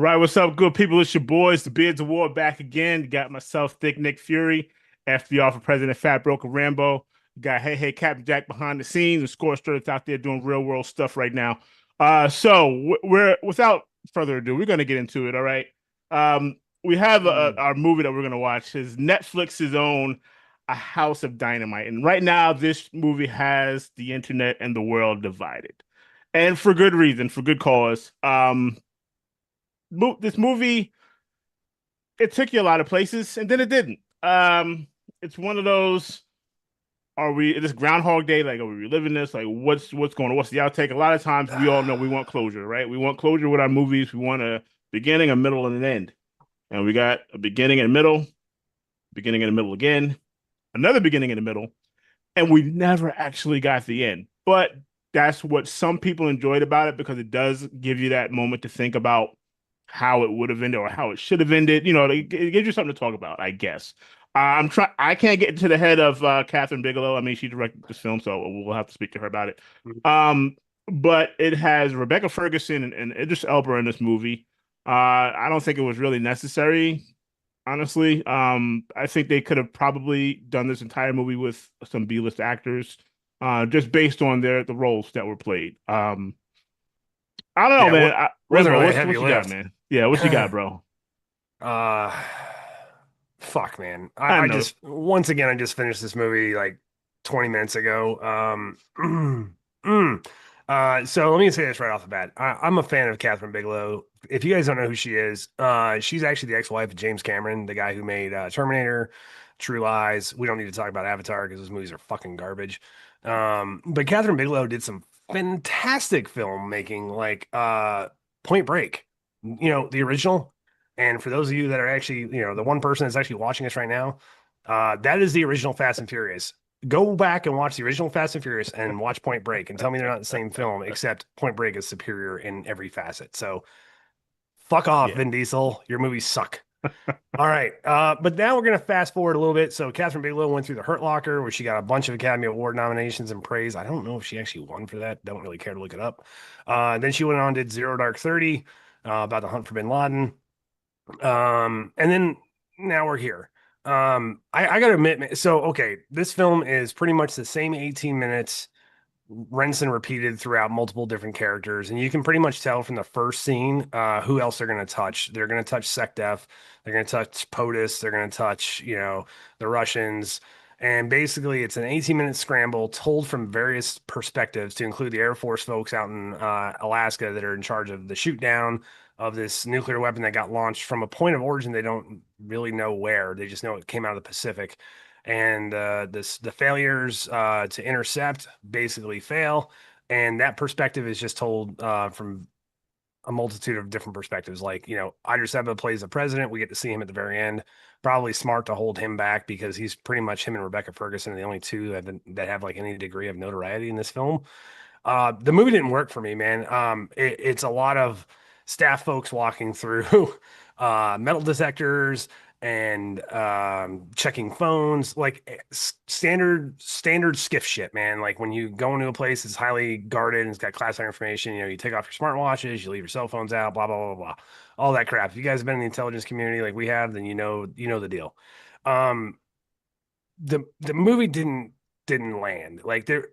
right, what's up, good people? It's your boys, the Beards of War, back again. Got myself, Thick Nick Fury, FBR for President Fat Broker Rambo. Got Hey Captain Jack behind the scenes, and Score Straits out there doing real world stuff right now. We're without further ado, we're gonna get into it. All right. We have Mm. our movie that we're gonna watch is Netflix's own A House of Dynamite, and right now this movie has the internet and the world divided, and for good reason, for good cause. This movie, it took you a lot of places and then it didn't. It's one of those, are we this Groundhog Day, like, are we reliving this, like what's going on, what's the outtake? A lot of times we all know we want closure, right? We want closure with our movies. We want a beginning, a middle, and an end, and we got a beginning and a middle, beginning and a middle again, another beginning and a middle, and we never actually got the end. But that's what some people enjoyed about it, because it does give you that moment to think about how it would have ended or how it should have ended. It gives you something to talk about, I guess. I'm trying. I can't get into the head of Catherine Bigelow. I mean, she directed this film, so we'll have to speak to her about it. Um, but it has Rebecca Ferguson and Idris Elba in this movie. I don't think it was really necessary, honestly. I think they could have probably done this entire movie with some B-list actors, just based on the roles that were played. I don't know, Yeah, man. wasn't Rambo, really a what heavy you got, lift. man? Yeah, what you got, bro? uh Fuck, man. I I know. just once again I just finished this movie like 20 minutes ago. So let me say this right off the bat. I'm a fan of Catherine Bigelow. If you guys don't know who she is, she's actually the ex-wife of James Cameron, the guy who made Terminator, True Lies. We don't need to talk about Avatar because those movies are fucking garbage. But Catherine Bigelow did some fantastic filmmaking, like Point Break. The original. And for those of you that are actually, the one person that's actually watching us right now, that is the original Fast and Furious. Go back and watch the original Fast and Furious and watch Point Break and tell me they're not the same film, except Point Break is superior in every facet. So fuck off, Yeah. Vin Diesel. Your movies suck. All right. But now we're going to fast forward a little bit. So Catherine Bigelow went through the Hurt Locker, where she got a bunch of Academy Award nominations and praise. I don't know if she actually won for that. Don't really care to look it up. Then she went on and did Zero Dark 30, about the hunt for bin Laden. And then now we're here. I gotta admit, so okay, this film is pretty much the same 18 minutes, rinsed and repeated throughout multiple different characters, and you can pretty much tell from the first scene who else they're gonna touch. They're gonna touch SecDef, they're gonna touch POTUS, they're gonna touch, the Russians. And basically, it's an 18-minute scramble told from various perspectives to include the Air Force folks out in Alaska that are in charge of the shoot down of this nuclear weapon that got launched from a point of origin they don't really know where. They just know it came out of the Pacific. And the failures to intercept basically fail. And that perspective is just told from a multitude of different perspectives. Like, Idris Elba plays the president. We get to see him at the very end. Probably smart to hold him back because he's pretty much him and Rebecca Ferguson are the only two that have like any degree of notoriety in this film. The movie didn't work for me, man. It's a lot of staff folks walking through metal detectors and checking phones, like standard skiff shit, man. Like when you go into a place that's highly guarded and it's got classified information, you take off your smartwatches, you leave your cell phones out, blah blah blah blah, all that crap. If you guys have been in the intelligence community like we have, then you know the deal. Um, the movie didn't land. Like there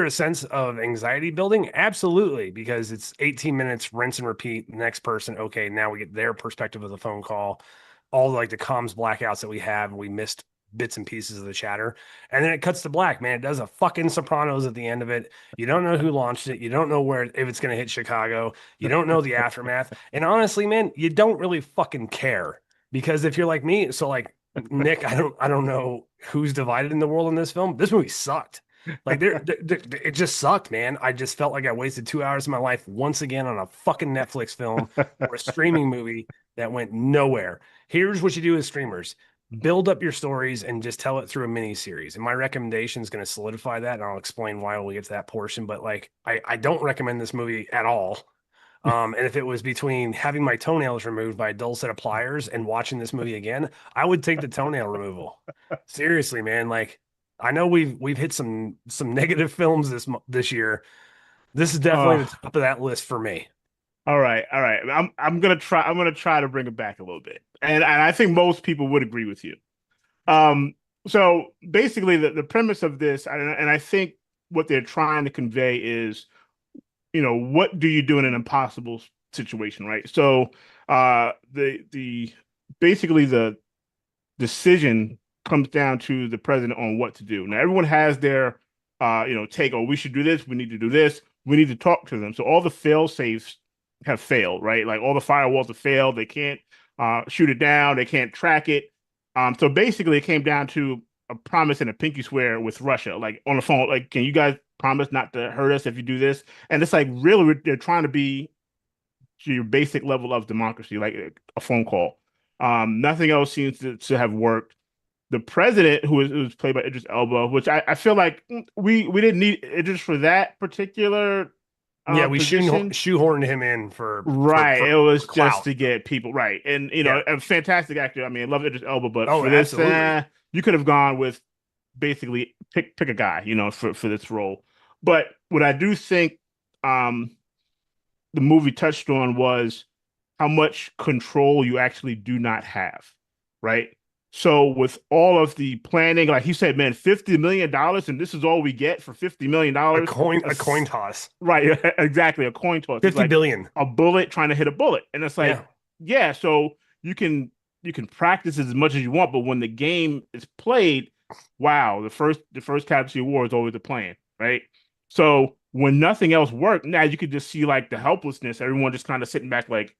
a sense of anxiety building? Absolutely, because it's 18 minutes, rinse and repeat. The next person, okay, now we get their perspective of the phone call, all like the comms blackouts that we have, and we missed bits and pieces of the chatter. And then it cuts to black, man. It does a fucking Sopranos at the end of it. You don't know who launched it. You don't know where if it's gonna hit Chicago. You don't know the aftermath. And honestly, man, you don't really fucking care. Because if you're like me, so like Nick, I don't know who's divided in the world in this film. This movie sucked. Like it just sucked, man. I just felt like I wasted 2 hours of my life once again on a fucking Netflix film or a streaming movie that went nowhere. Here's what you do as streamers: build up your stories and just tell it through a mini series. And my recommendation is going to solidify that, and I'll explain why when we get to that portion. But like, I don't recommend this movie at all. And if it was between having my toenails removed by a dull set of pliers and watching this movie again, I would take the toenail removal. Seriously, man. Like, I know we've hit some negative films this year. This is definitely Uh, the top of that list for me. All right, all right. I'm gonna try to bring it back a little bit, and I think most people would agree with you. Um, so basically, the premise of this, and I think what they're trying to convey is, what do you do in an impossible situation, right? So, the basically the decision comes down to the president on what to do. Now, everyone has their, take. Oh, we should do this. We need to do this. We need to talk to them. So all the fail safes have failed, right? Like all the firewalls have failed. They can't shoot it down. They can't track it. So basically, it came down to a promise and a pinky swear with Russia, like on the phone. Like, can you guys promise not to hurt us if you do this? And it's like really, they're trying to be to your basic level of democracy, like a phone call. Nothing else seems to have worked. The president, who was played by Idris Elba, which I feel like we didn't need Idris for that particular Yeah, we position. shoehorned him in Right. It for was just clout. to get people right. And, Yeah. a fantastic actor. I mean, I love Idris Elba, but Oh, for this, absolutely. you could have gone with basically pick a guy, for this role. But what I do think um the movie touched on was how much control you actually do not have, right? So with all of the planning, like he said, man, $50 million, and this is all we get for $50 million. A coin toss. Right, exactly, a coin toss. It's 50 like billion. a bullet trying to hit a bullet, and it's like, Yeah. yeah. So you can you can practice as much as you want, but when the game is played, wow, the first casualty war is always the plan, right? So when nothing else worked, now you could just see like the helplessness. Everyone just kind of sitting back, like,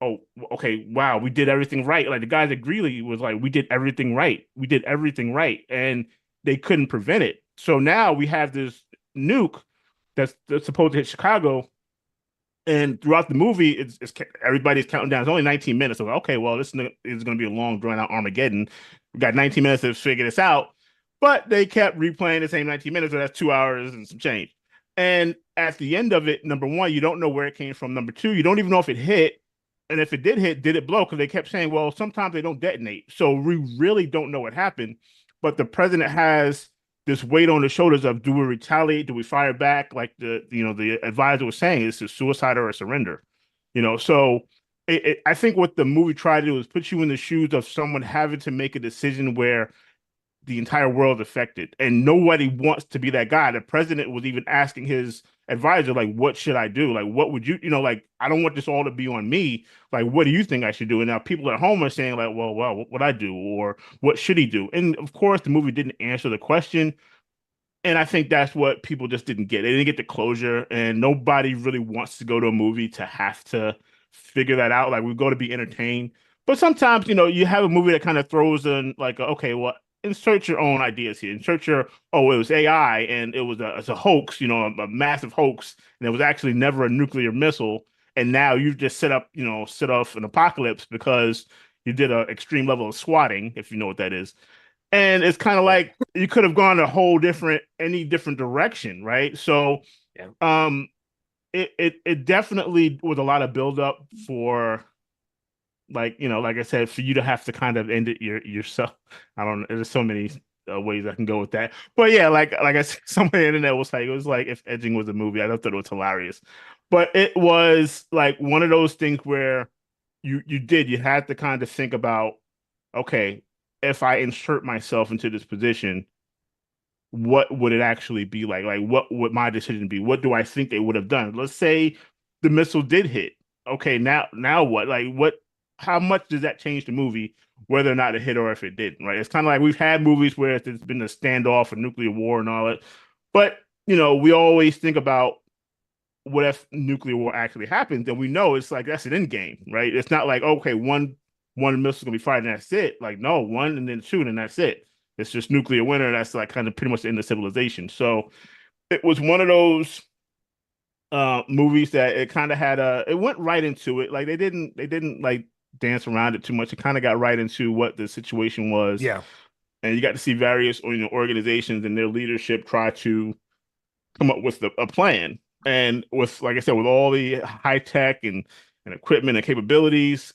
oh, okay, wow, we did everything right. Like the guys at Greeley was like, we did everything right. We did everything right. And they couldn't prevent it. So now we have this nuke that's supposed to hit Chicago. And throughout the movie, it's everybody's counting down. It's only 19 minutes. So, okay, well, is going to be a long, drawn out Armageddon. We got 19 minutes to figure this out. But they kept replaying the same 19 minutes. So that's 2 hours and some change. And at the end of it, number one, you don't know where it came from. Number two, you don't even know if it hit. And if it did hit, did it blow? Because they kept saying, well, sometimes they don't detonate. So we really don't know what happened. But the president has this weight on the shoulders of, do we retaliate? Do we fire back? Like the advisor was saying, is it suicide or a surrender? So I think what the movie tried to do is put you in the shoes of someone having to make a decision where the entire world affected, and nobody wants to be that guy. The president was even asking his advisor, like, what should I do? Like, what would like, I don't want this all to be on me. Like, what do you think I should do? And now people at home are saying, like, well, what would I do? Or what should he do? And of course, the movie didn't answer the question. And I think that's what people just didn't get. They didn't get the closure, and nobody really wants to go to a movie to have to figure that out. Like, we go to be entertained, but sometimes you have a movie that kind of throws in like, okay, well, insert your own ideas here. Insert your, oh, it was AI and it's a hoax, a massive hoax, and it was actually never a nuclear missile, and now you've just set off an apocalypse because you did an extreme level of swatting, if you know what that is. And it's kind of Yeah. like you could have gone a whole any different direction, right? So, Yeah. um, it definitely was a lot of buildup for, like, like I said, for you to have to kind of end it yourself. I don't know. There's so many ways I can go with that, but yeah, like I said, somewhere on the internet was like, it was like if Edging was a movie. I thought it was hilarious, but it was like one of those things where you had to kind of think about, okay, if I insert myself into this position, what would it actually be like? Like, what would my decision be? What do I think they would have done? Let's say the missile did hit. Okay, now what? Like, what? How much does that change the movie, whether or not it hit or if it didn't? Right? It's kind of like we've had movies where there's been a standoff, a nuclear war, and all that, but we always think about what if nuclear war actually happens, then we know it's like that's an end game, right? It's not like, okay, one missile gonna be fired and that's it. Like, no, one and then two and that's it. It's just nuclear winter. And that's like kind of pretty much the end of civilization. So it was one of those movies that it kind of had it went right into it. Like they didn't like dance around it too much. It kind of got right into what the situation was. Yeah. And you got to see various organizations and their leadership try to come up with a plan. And with, like I said, with all the high tech and equipment and capabilities,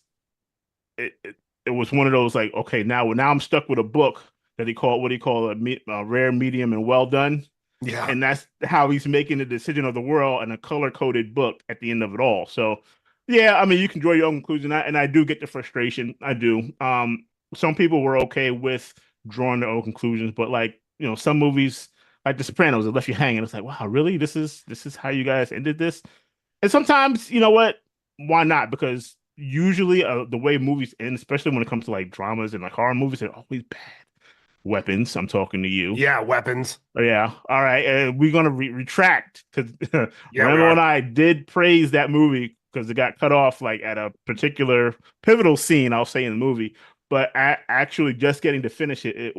it was one of those like, okay, now I'm stuck with a book that he called, what he called a rare, medium, and well done. Yeah. And that's how he's making the decision of the world in a color coded book at the end of it all. So, yeah, I mean, you can draw your own conclusion, and I do get the frustration. I do. Some people were okay with drawing their own conclusions, but like some movies like The Sopranos, it left you hanging. It's like, wow, really? This is how you guys ended this? And sometimes, you know what? Why not? Because usually, the way movies end, especially when it comes to like dramas and like horror movies, they're always bad. Weapons. I'm talking to you. Yeah. Weapons. Oh, yeah. All right. We're gonna retract because Yeah, we Rambo and are. I did praise that movie because it got cut off like at a particular pivotal scene, I'll say in the movie. But actually, just getting to finish it, it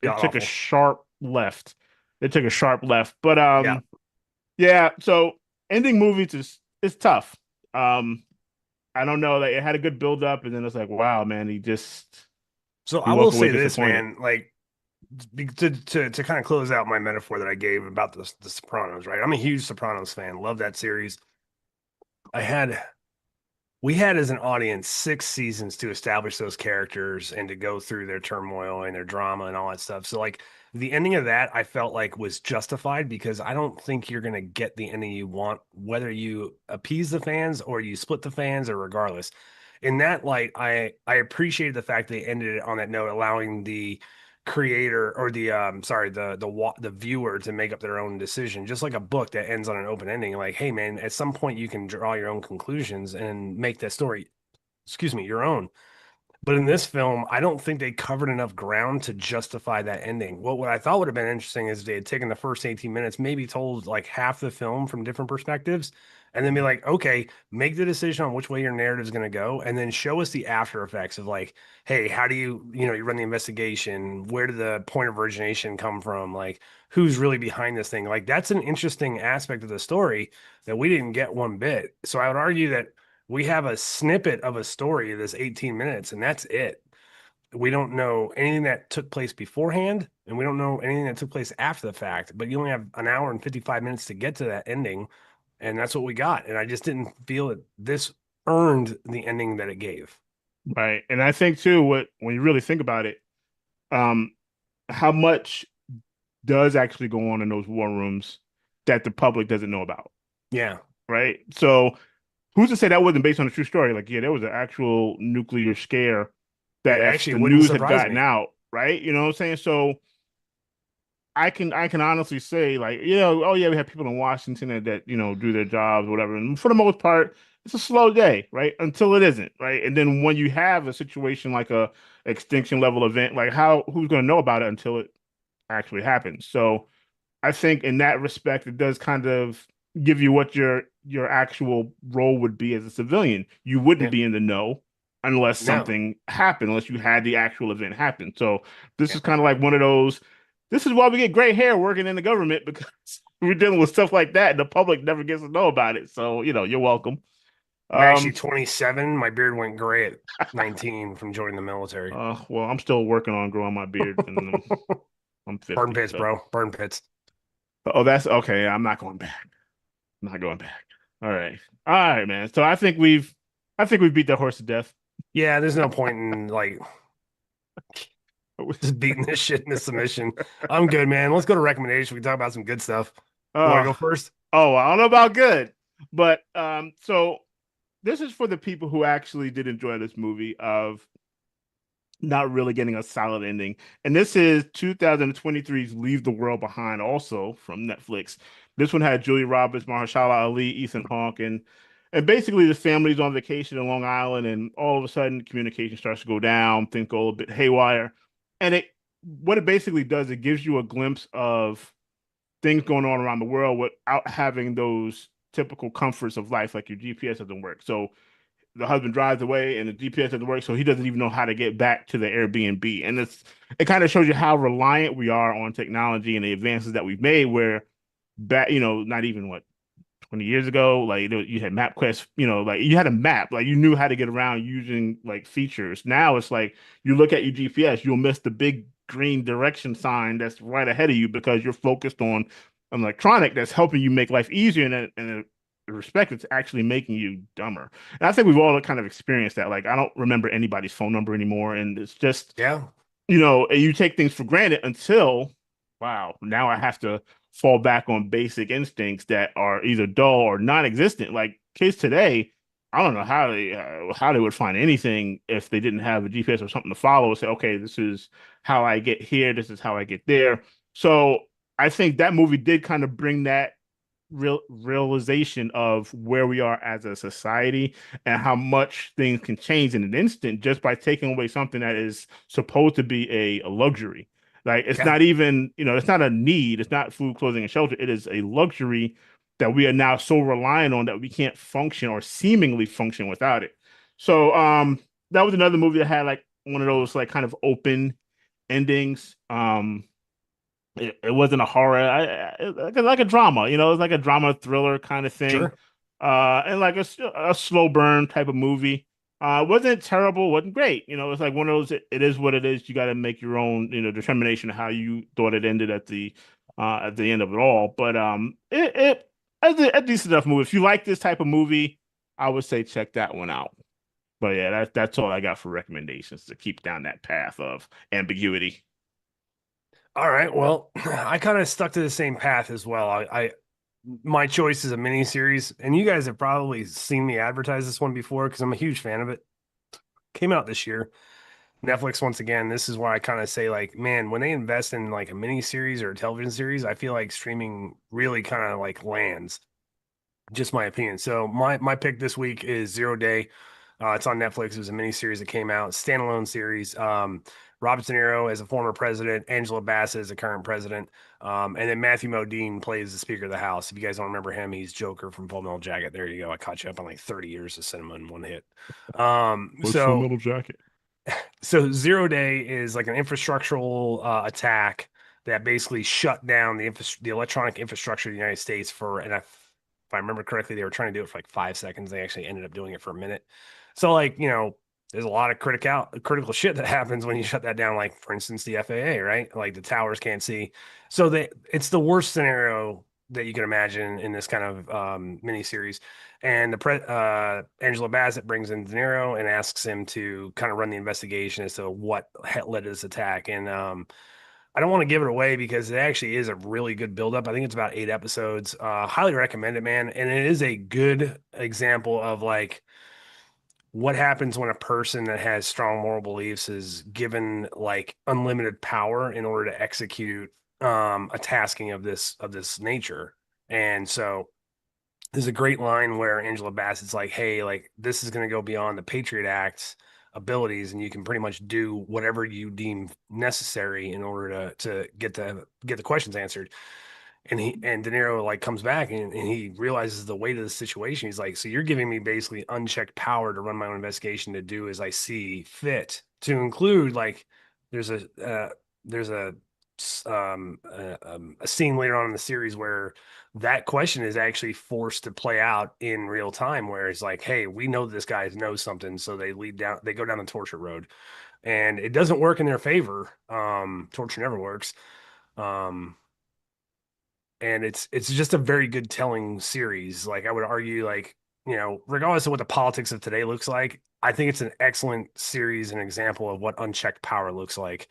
God took a awful. sharp left. It took a sharp left. But Yeah. yeah. So ending movies is tough. Um, I don't know. Like it had a good build up, and then it's like, wow, man, So you I will walk away say this, disappointed. man, like to kind of close out my metaphor that I gave about the Sopranos, right? I'm a huge Sopranos fan. Love that series. I had we had as an audience 6 seasons to establish those characters and to go through their turmoil and their drama and all that stuff. So like the ending of that I felt like was justified because I don't think you're going to get the ending you want whether you appease the fans or you split the fans or regardless. In that light, I appreciated the fact they ended it on that note, allowing the creator or the sorry the viewer to make up their own decision, just like a book that ends on an open ending. Like, hey man, at some point you can draw your own conclusions and make that story, excuse me, your own. But in this film, I don't think they covered enough ground to justify that ending. What I thought would have been interesting is they had taken the first 18 minutes, maybe told like half the film from different perspectives, and then be like, okay, make the decision on which way your narrative is going to go, and then show us the after effects of like, hey, how do you run the investigation? Where did the point of origination come from? Like, who's really behind this thing? Like, that's an interesting aspect of the story that we didn't get one bit. So I would argue that we have a snippet of a story that's 18 minutes, and that's it. We don't know anything that took place beforehand, and we don't know anything that took place after the fact. But you only have an hour and 55 minutes to get to that ending, and that's what we got. And I just didn't feel that this earned the ending that it gave. Right. And I think too, when you really think about it, um, how much does actually go on in those war rooms that the public doesn't know about, Yeah, right? So who's to say that wasn't based on a true story? Like, yeah, there was an actual nuclear scare it that if actually the wouldn't news had surprise gotten me. out, right? You know what I'm saying? So I can honestly say, like, oh yeah, we have people in Washington that do their jobs, whatever. And for the most part, it's a slow day, right? Until it isn't, right? And then when you have a situation like a extinction level event, like who's going to know about it until it actually happens? So I think in that respect, it does kind of give you what your actual role would be as a civilian. You wouldn't Yeah, be in the know unless no, something happened, unless you had the actual event happen. So this yeah, is kind of like one of those. This is why we get gray hair working in the government because we're dealing with stuff like that, and the public never gets to know about it. So you're welcome. I'm actually Um, 27. My beard went gray at 19 from joining the military. well, I'm still working on growing my beard, and I'm Burn 50. pits, So, bro. Burn pits. oh, that's okay. I'm not going back. Not going back. All right. All right, man. So I think we've beat that horse to death. Yeah, there's no point in like just beating this shit in a submission. I'm good, man. Let's go to recommendation. We can talk about some good stuff. You want to Uh go first? oh, I don't know about good. But so this is for the people who actually did enjoy this movie of not really getting a solid ending. And this is 2023's Leave the World Behind, also from Netflix. This one had Julia Roberts, Mahershala Ali, Ethan Hawke, and basically the family's on vacation in Long Island, and all of a sudden communication starts to go down, things go a bit haywire. And what it basically does, it gives you a glimpse of things going on around the world without having those typical comforts of life, like your GPS doesn't work. So the husband drives away and the GPS doesn't work, so he doesn't even know how to get back to the Airbnb. And it kind of shows you how reliant we are on technology and the advances that we've made. Where back, not even what 20 years ago, like you had MapQuest, like you had a map, like you knew how to get around using like features. Now it's like you look at your GPS, you'll miss the big green direction sign that's right ahead of you because you're focused on an electronic that's helping you make life easier and respect it's actually making you dumber. And I think we've all kind of experienced that. Like I don't remember anybody's phone number anymore, and it's just Yeah. you take things for granted until wow, now I have to fall back on basic instincts that are either dull or non-existent. Like kids today, I don't know how they would find anything if they didn't have a GPS or something to follow. Say, okay, this is how I get here. This is how I get there. So I think that movie did kind of bring that realization of where we are as a society and how much things can change in an instant just by taking away something that is supposed to be a luxury. Like it's Yeah. not even, it's not a need. It's not food, clothing, and shelter. It is a luxury that we are now so reliant on that we can't function or seemingly function without it. So that was another movie that had like one of those like kind of open endings. It wasn't a horror, like a drama, it was like a drama thriller kind of thing, Sure. and like a slow burn type of movie. Wasn't terrible, wasn't great. It's like one of those. It is what it is. You got to make your own, determination of how you thought it ended at the end of it all. But it as a decent enough movie. If you like this type of movie, I would say check that one out. But yeah, that's all I got for recommendations to keep down that path of ambiguity. All right. Well, I kind of stuck to the same path as well. My choice is a mini series, and you guys have probably seen me advertise this one before because I'm a huge fan of it. Came out this year. Netflix once again. This is why I kind of say like, man, when they invest in like a mini series or a television series, I feel like streaming really kind of like lands. Just my opinion. So my pick this week is Zero Day. It's on Netflix. It was a mini series that came out, standalone series. Robert De Niro as a former president, Angela Bassett as a current president, and then Matthew Modine plays the Speaker of the House. If you guys don't remember him, he's Joker from Full Metal Jacket. There you go. I caught you up on like 30 years of cinema in one hit. Um, What's Full so Metal Jacket? so Zero Day is like an infrastructural attack that basically shut down the electronic infrastructure of the United States for, and if I remember correctly, they were trying to do it for like 5 seconds. They actually ended up doing it for a minute. So like, there's a lot of critical shit that happens when you shut that down. Like for instance, the FAA, right? Like the towers can't see. So it's the worst scenario that you can imagine in this kind of mini series. And Angela Bassett brings in De Niro and asks him to kind of run the investigation as to what led to this attack. And I don't want to give it away because it actually is a really good buildup. I think it's about 8 episodes. Highly recommend it, man. And it is a good example of like what happens when a person that has strong moral beliefs is given like unlimited power in order to execute a tasking of this nature. And so there's a great line where Angela Bassett's like, "Hey, like this is going to go beyond the Patriot Act's abilities, and you can pretty much do whatever you deem necessary in order to get the questions answered." And De Niro like comes back and he realizes the weight of the situation. He's like, "So you're giving me basically unchecked power to run my own investigation to do as I see fit, to include like there's there's a scene later on in the series where that question is actually forced to play out in real time, where it's like, hey, we know this guy knows something, so they go down the torture road, and it doesn't work in their favor. Torture never works. Um, and it's just a very good telling series. Like I would argue, like regardless of what the politics of today looks like, I think it's an excellent series, an example of what unchecked power looks like,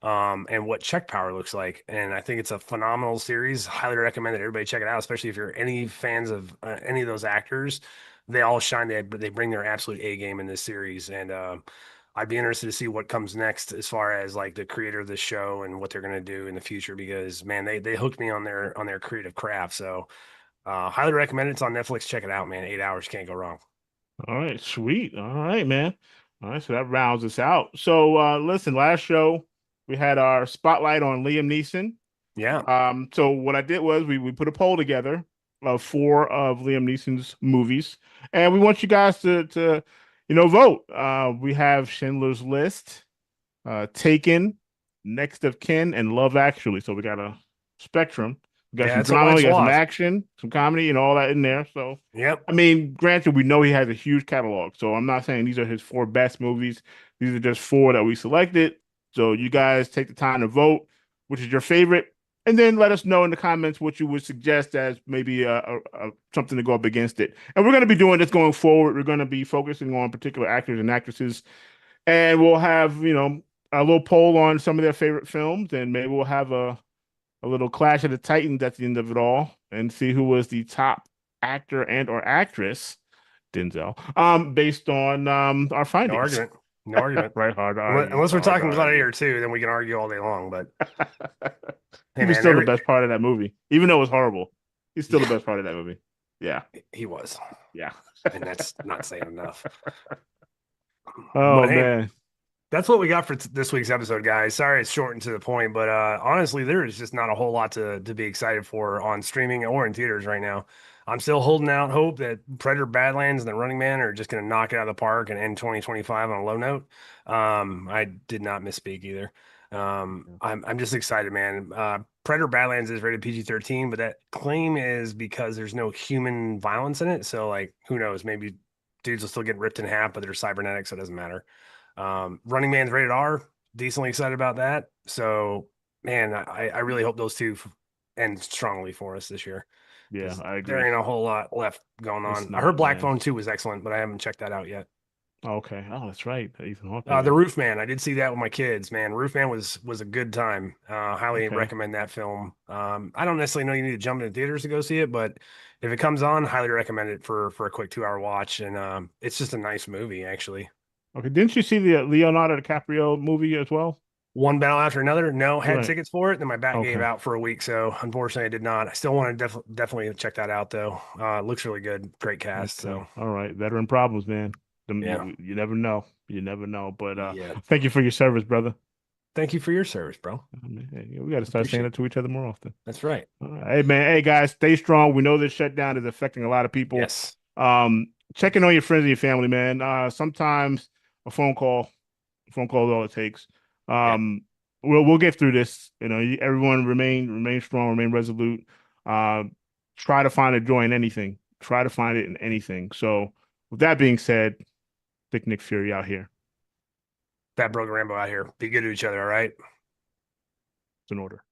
and what checked power looks like. And I think it's a phenomenal series. Highly recommend that everybody check it out, especially if you're any fans of any of those actors. They all shine. They bring their absolute A game in this series, and I'd be interested to see what comes next as far as like the creator of the show and what they're going to do in the future because man, they hooked me on their creative craft. So highly recommend it. It's on Netflix. Check it out, man. 8 hours can't go wrong. All right, sweet. All right, man. All right, so that rounds us out. So listen, last show we had our spotlight on Liam Neeson. Yeah, So what I did was we put a poll together of four of Liam Neeson's movies, and we want you guys to vote. We have Schindler's List, Taken, Next of Kin, and Love Actually. So we got a spectrum. We got yeah, some it's a drama, wide we got some swath. action, some comedy, and all that in there. So, Yep. I mean, granted, we know he has a huge catalog. So I'm not saying these are his four best movies. These are just four that we selected. So you guys take the time to vote, which is your favorite, and then let us know in the comments what you would suggest as maybe something to go up against it. And we're going to be doing this going forward. We're going to be focusing on particular actors and actresses, and we'll have a little poll on some of their favorite films, and maybe we'll have a a little Clash of the Titans at the end of it all, and see who was the top actor and or actress, Denzel, based on our No findings. argument. No argument. Right, hard to argue. Unless we're Hard to talking argue. Gladiator 2, then we can argue all day long. But He hey, was man, still the best part of that movie, even though it was horrible. He's still the yeah, best part of that movie. Yeah, he was, yeah. and that's not saying enough. Oh But hey, man, that's what we got for this week's episode, guys. Sorry it's short and to the point, but honestly, there is just not a whole lot to be excited for on streaming or in theaters right now. I'm still holding out hope that Predator Badlands and The Running Man are just going to knock it out of the park and end 2025 on a low note. I did not misspeak either. I'm just excited, man. Predator Badlands is rated PG-13, but that claim is because there's no human violence in it. So, like, who knows? Maybe dudes will still get ripped in half, but they're cybernetic, so it doesn't matter. Running Man's rated R. Decently excited about that. So, man, I really hope those two end strongly for us this year yeah, because I there agree. ain't a whole lot left going It's on. I heard not, Black man. Phone 2 was excellent, but I haven't checked that out yet. Okay. Oh, that's right. Ethan Hawke in The it. Roof Man, I did see that with my kids. Man, Roof Man was a good time. Highly Okay. recommend that film. I don't necessarily know you need to jump into theaters to go see it, but if it comes on, highly recommend it for a quick 2 hour watch. And it's just a nice movie, actually. Okay. Didn't you see the Leonardo DiCaprio movie as well? One battle after another. No, had Right. tickets for it. Then my back gave Okay. out for a week, so unfortunately I did not. I still want to definitely check that out though. Looks really good. Great cast. Okay. So All right. Veteran problems, man. yeah, You never know. You never know. But yeah. thank you for your service, brother. Thank you for your service, bro. I mean, hey, we got to start saying Appreciate that it. to each other more often. That's right. All right. Hey, man. Hey, guys, stay strong. We know this shutdown is affecting a lot of people. Yes. Checking on your friends and your family, man. Sometimes a phone call is all it takes. Yeah. Um, we'll get through this. You know, everyone remain strong, remain resolute. Uh, try to find a joy in anything. Try to find it in anything. So, with that being said, Thick Nick Fury out here. Fat Broken Rambo out here. Be good to each other, all right? It's an order.